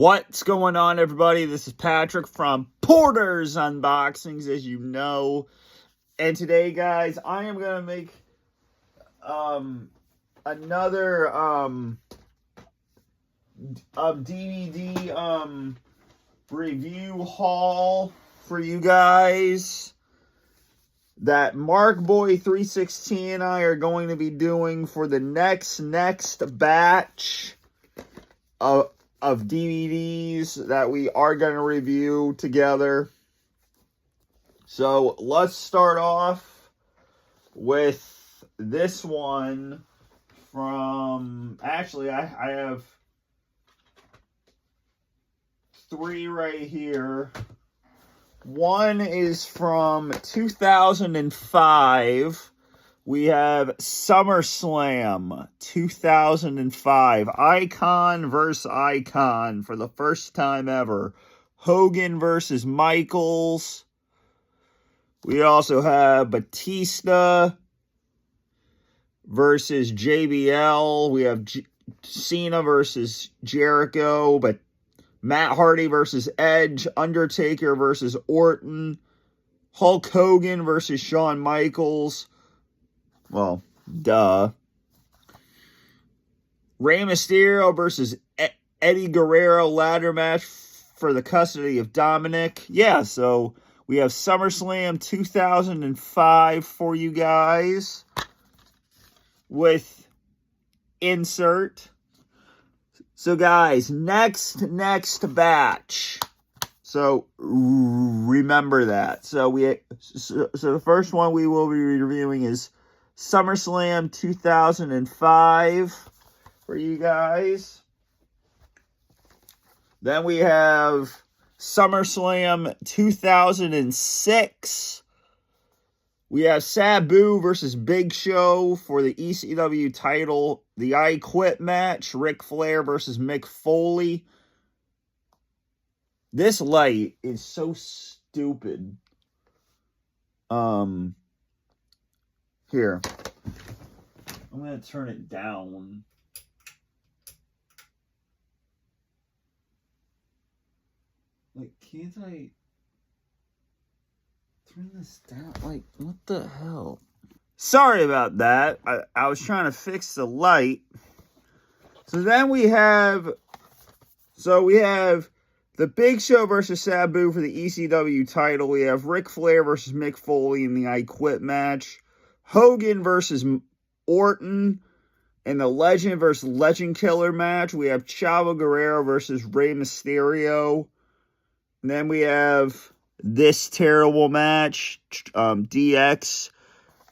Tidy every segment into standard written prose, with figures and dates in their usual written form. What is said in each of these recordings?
What's going on, everybody? This is Patrick from Porter's Unboxings, as you know. And today, guys, I am going to make another DVD review haul for you guys that MarkBoy316 and I are going to be doing for the next batch of DVDs that we are going to review together. So let's start off with this one from, actually I have three right here. One is from 2005. We have SummerSlam 2005. Icon versus Icon for the first time ever. Hogan versus Michaels. We also have Batista versus JBL. We have Cena versus Jericho. But Matt Hardy versus Edge. Undertaker versus Orton. Hulk Hogan versus Shawn Michaels. Well, duh. Rey Mysterio versus Eddie Guerrero ladder match for the custody of Dominic. Yeah, so we have SummerSlam 2005 for you guys with insert. So, guys, next batch. So remember that. So the first one we will be reviewing is SummerSlam 2005 for you guys. Then we have SummerSlam 2006. We have Sabu versus Big Show for the ECW title. The I Quit match. Ric Flair versus Mick Foley. This light is so stupid. Here. I'm going to turn it down. Like, can't I turn this down? Like, what the hell? Sorry about that. I was trying to fix the light. So then we have the Big Show versus Sabu for the ECW title. We have Ric Flair versus Mick Foley in the I Quit match. Hogan versus Orton in the Legend versus Legend Killer match. We have Chavo Guerrero versus Rey Mysterio. And then we have this terrible match. DX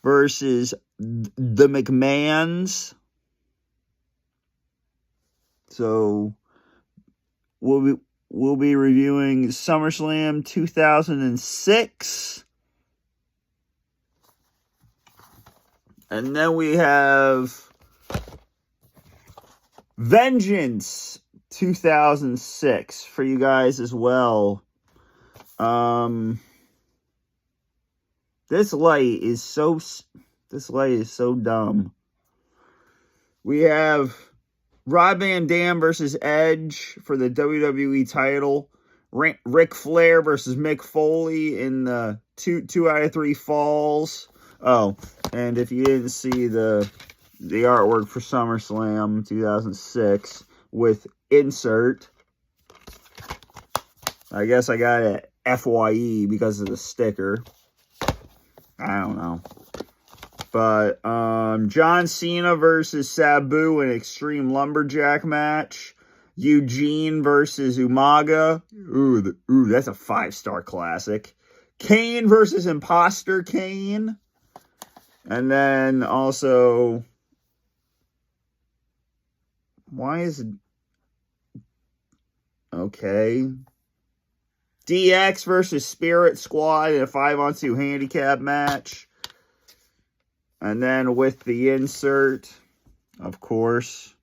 versus the McMahons. So we'll be reviewing SummerSlam 2006. And then we have Vengeance 2006 for you guys as well. This light is so dumb. We have Rob Van Dam versus Edge for the WWE title. Ric Flair versus Mick Foley in the 2 out of 3 falls. Oh, and if you didn't see the artwork for SummerSlam 2006 with insert, I guess I got it FYE because of the sticker. I don't know. But John Cena versus Sabu in Extreme Lumberjack match. Eugene versus Umaga. Ooh, that's a 5-star classic. Kane versus Imposter Kane. And then also, why is it okay? DX versus Spirit Squad in a 5-on-2 handicap match. And then with the insert, of course.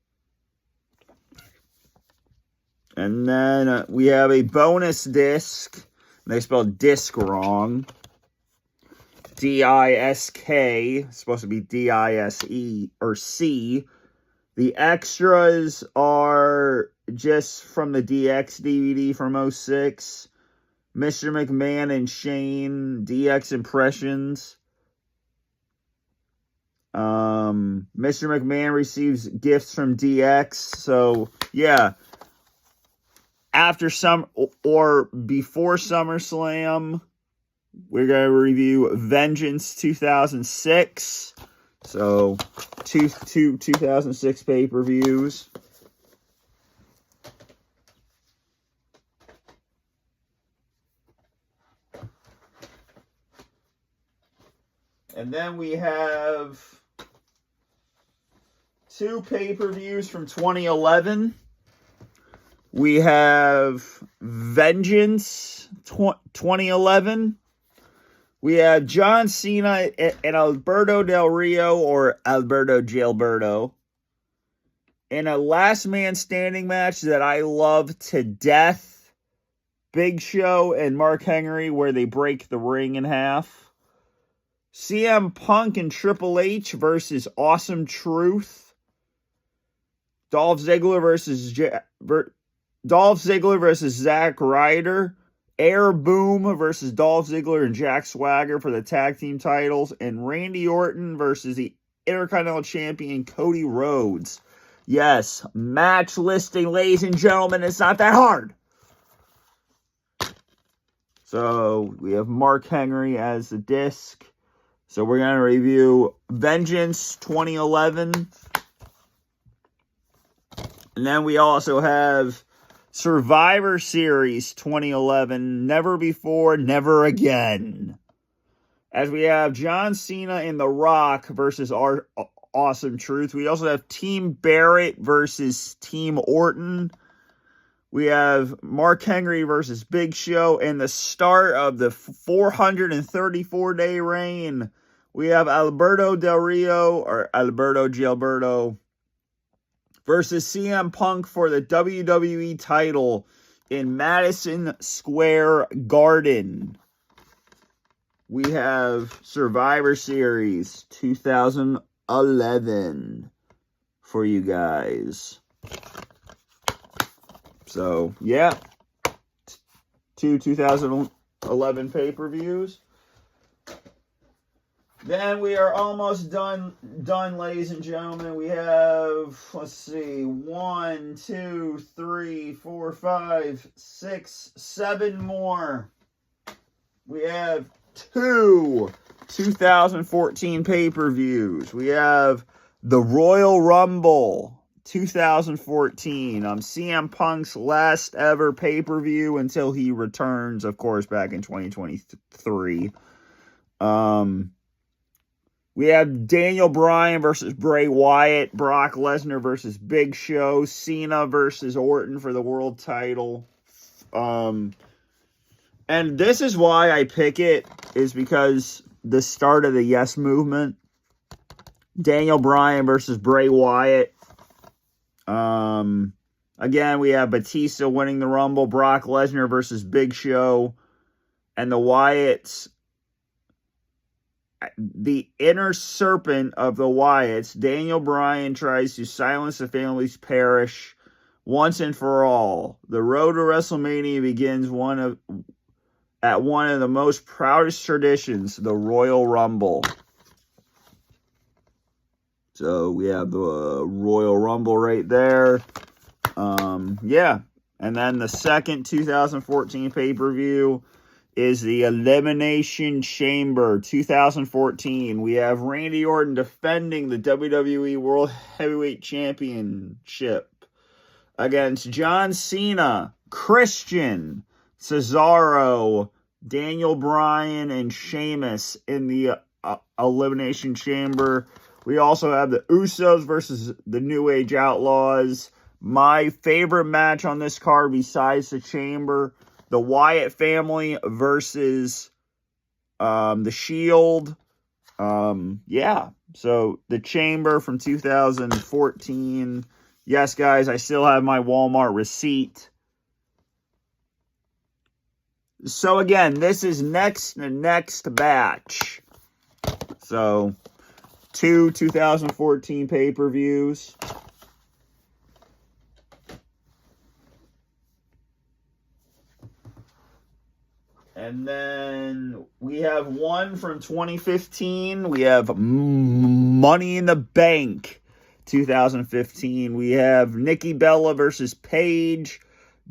And then we have a bonus disc. They spelled disc wrong. D-I-S-K. It's supposed to be D-I-S-E or C. The extras are just from the DX DVD from 06. Mr. McMahon and Shane, DX Impressions. Mr. McMahon receives gifts from DX. So, yeah. After some or before SummerSlam, we're going to review Vengeance 2006. So, two 2006 pay-per-views. And then we have 2 pay-per-views from 2011. We have Vengeance 2011. We have John Cena and Alberto Del Rio, or Alberto Gilberto, in a last man standing match that I love to death. Big Show and Mark Henry, where they break the ring in half. CM Punk and Triple H versus Awesome Truth. Dolph Ziggler versus Zack Ryder. Air Boom versus Dolph Ziggler and Jack Swagger for the tag team titles. And Randy Orton versus the Intercontinental Champion Cody Rhodes. Yes, match listing, ladies and gentlemen. It's not that hard. So we have Mark Henry as the disc. So we're going to review Vengeance 2011. And then we also have Survivor Series 2011, Never Before, Never Again. As we have John Cena and The Rock versus Awesome Truth. We also have Team Barrett versus Team Orton. We have Mark Henry versus Big Show. And the start of the 434-day reign, we have Alberto Del Rio, or Alberto Gilberto, versus CM Punk for the WWE title in Madison Square Garden. We have Survivor Series 2011 for you guys. So, yeah. 2 2011 pay-per-views. Then we are almost done, ladies and gentlemen. We have, let's see, 1, 2, 3, 4, 5, 6, 7 more. We have 2 2014 pay-per-views. We have the Royal Rumble 2014. CM Punk's last ever pay-per-view until he returns, of course, back in 2023. We have Daniel Bryan versus Bray Wyatt, Brock Lesnar versus Big Show, Cena versus Orton for the world title. And this is why I pick it, is because the start of the Yes Movement. Daniel Bryan versus Bray Wyatt. Again, we have Batista winning the Rumble, Brock Lesnar versus Big Show, and the Wyatts. The inner serpent of the Wyatts, Daniel Bryan, tries to silence the family's perish once and for all. The road to WrestleMania begins at one of the most proudest traditions, the Royal Rumble. So we have the Royal Rumble right there. Yeah. And then the second 2014 pay-per-view is the Elimination Chamber 2014. We have Randy Orton defending the WWE World Heavyweight Championship against John Cena, Christian, Cesaro, Daniel Bryan, and Sheamus in the Elimination Chamber. We also have the Usos versus the New Age Outlaws. My favorite match on this card besides the Chamber, the Wyatt family versus the Shield. Yeah, so the Chamber from 2014. Yes, guys, I still have my Walmart receipt. So again, this is next batch. So 2 2014 pay-per-views. And then we have one from 2015. We have Money in the Bank 2015. We have Nikki Bella versus Paige,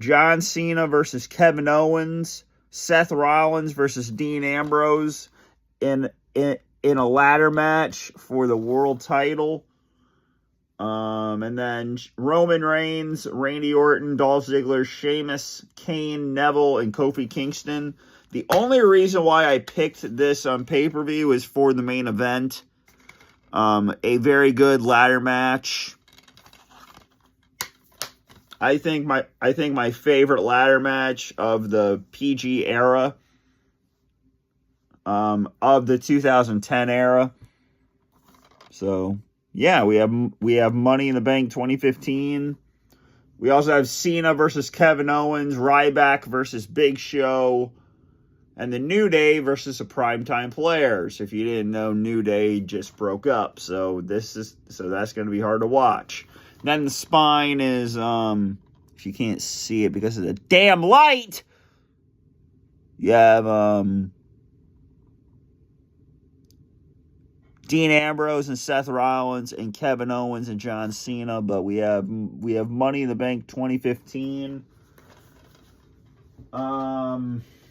John Cena versus Kevin Owens, Seth Rollins versus Dean Ambrose in a ladder match for the world title. And then Roman Reigns, Randy Orton, Dolph Ziggler, Sheamus, Kane, Neville, and Kofi Kingston. The only reason why I picked this on pay-per-view is for the main event. A very good ladder match. I think my favorite ladder match of the PG era, of the 2010 era. So yeah, we have Money in the Bank 2015. We also have Cena versus Kevin Owens, Ryback versus Big Show, and the New Day versus the Primetime Players. If you didn't know, New Day just broke up, so that's going to be hard to watch. Then the spine is, if you can't see it because of the damn light, you have Dean Ambrose and Seth Rollins and Kevin Owens and John Cena, but we have Money in the Bank 2015.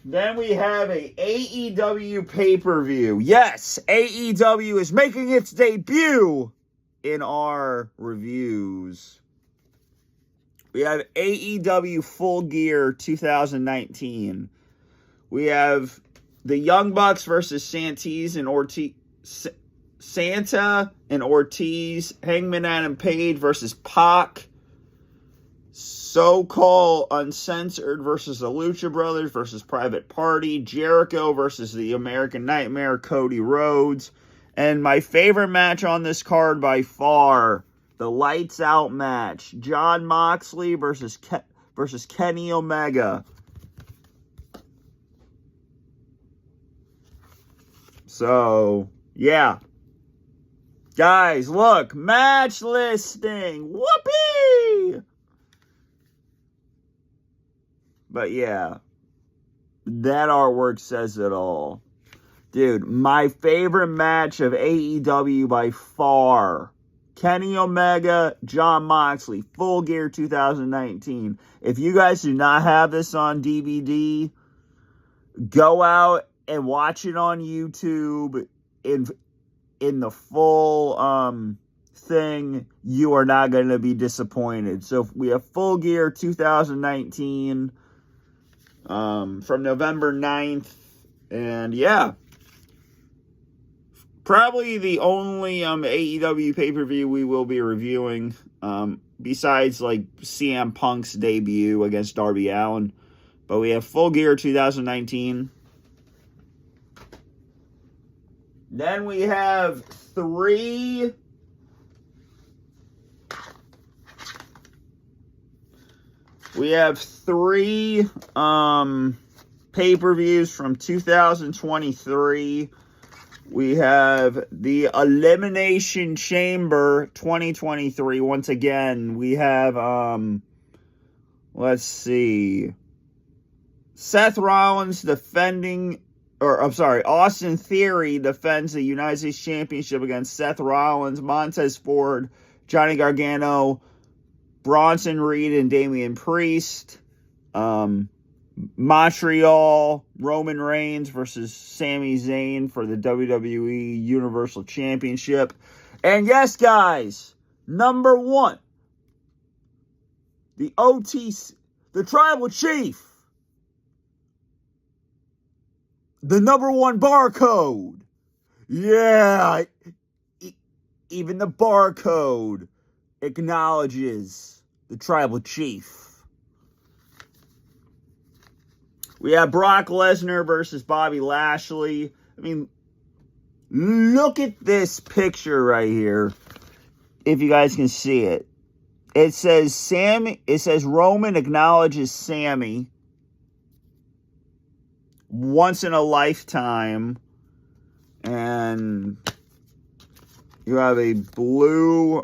Then we have a AEW pay-per-view. Yes, AEW is making its debut in our reviews. We have AEW Full Gear 2019. We have the Young Bucks versus Santana and Ortiz, Hangman Adam Page versus Pac, So-Called Uncensored versus the Lucha Brothers versus Private Party, Jericho versus the American Nightmare, Cody Rhodes, and my favorite match on this card by far, the Lights Out match, Jon Moxley versus Kenny Omega. So, yeah. Guys, look, match listing. Whoopee! But yeah, that artwork says it all. Dude, my favorite match of AEW by far, Kenny Omega, Jon Moxley, Full Gear 2019. If you guys do not have this on DVD, go out and watch it on YouTube in the full thing. You are not going to be disappointed. So we have Full Gear 2019 from November 9th. And yeah, probably the only AEW pay-per-view we will be reviewing, besides like CM Punk's debut against Darby Allin. But we have Full Gear 2019. Then we have three pay-per-views from 2023. We have the Elimination Chamber 2023. Once again, we have let's see, Seth Rollins defending, Austin Theory defends the United States Championship against Seth Rollins, Montez Ford, Johnny Gargano, Bronson Reed, and Damian Priest. Montreal, Roman Reigns versus Sami Zayn for the WWE Universal Championship. And yes, guys, number one, the OTC, the Tribal Chief, the number one barcode. Yeah, even the barcode acknowledges the Tribal Chief. We have Brock Lesnar versus Bobby Lashley. I mean, look at this picture right here. If you guys can see it. It says Roman acknowledges Sammy once in a lifetime. And you have a blue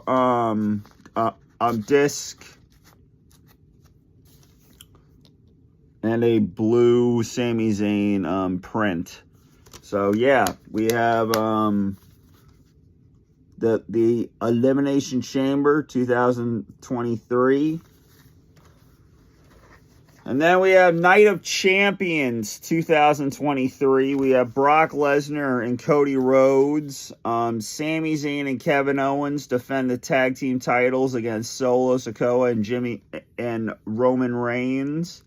disc. and a blue Sami Zayn print. So yeah, we have the Elimination Chamber 2023. And then we have Night of Champions 2023. We have Brock Lesnar and Cody Rhodes. Sami Zayn and Kevin Owens defend the tag team titles against Solo Sikoa and Roman Reigns.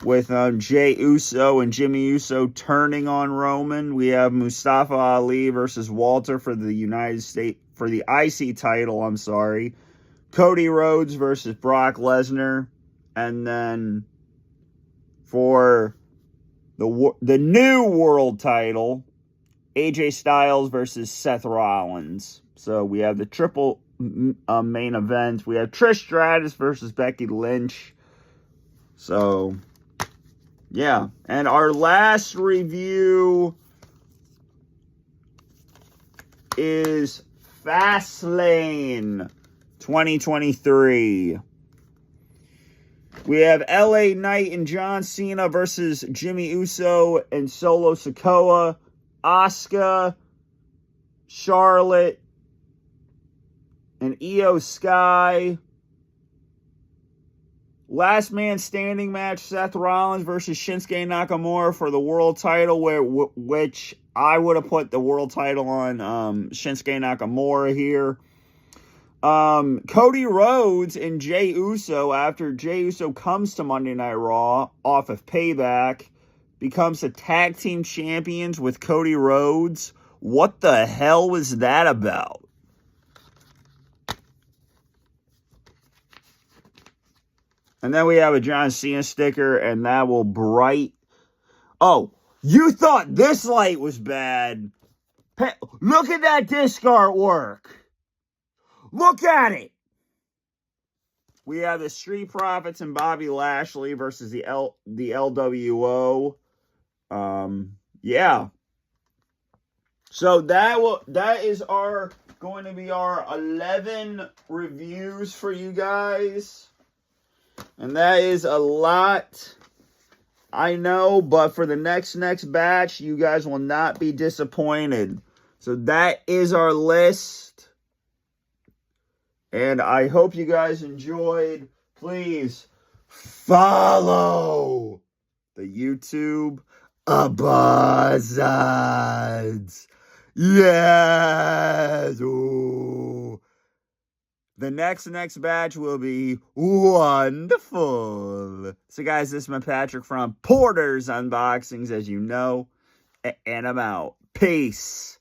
With Jey Uso and Jimmy Uso turning on Roman. We have Mustafa Ali versus Walter for the IC title, Cody Rhodes versus Brock Lesnar. And then for the new world title, AJ Styles versus Seth Rollins. So we have the triple main event. We have Trish Stratus versus Becky Lynch. So yeah, and our last review is Fastlane 2023. We have LA Knight and John Cena versus Jimmy Uso and Solo Sikoa, Asuka, Charlotte, and Io Sky. Last man standing match, Seth Rollins versus Shinsuke Nakamura for the world title, which I would have put the world title on Shinsuke Nakamura here. Cody Rhodes and Jey Uso, after Jey Uso comes to Monday Night Raw off of Payback, becomes the tag team champions with Cody Rhodes. What the hell was that about? And then we have a John Cena sticker, and that will bright. Oh, you thought this light was bad. Look at that disc artwork. Look at it. We have the Street Profits and Bobby Lashley versus the LWO. Yeah. So that is going to be our 11 reviews for you guys. And that is a lot, I know, but for the next batch, you guys will not be disappointed. So that is our list. And I hope you guys enjoyed. Please follow the YouTube Abazads. Yes. Ooh. The next batch will be wonderful. So guys, this is my Patrick from Porter's Unboxings, as you know. And I'm out. Peace.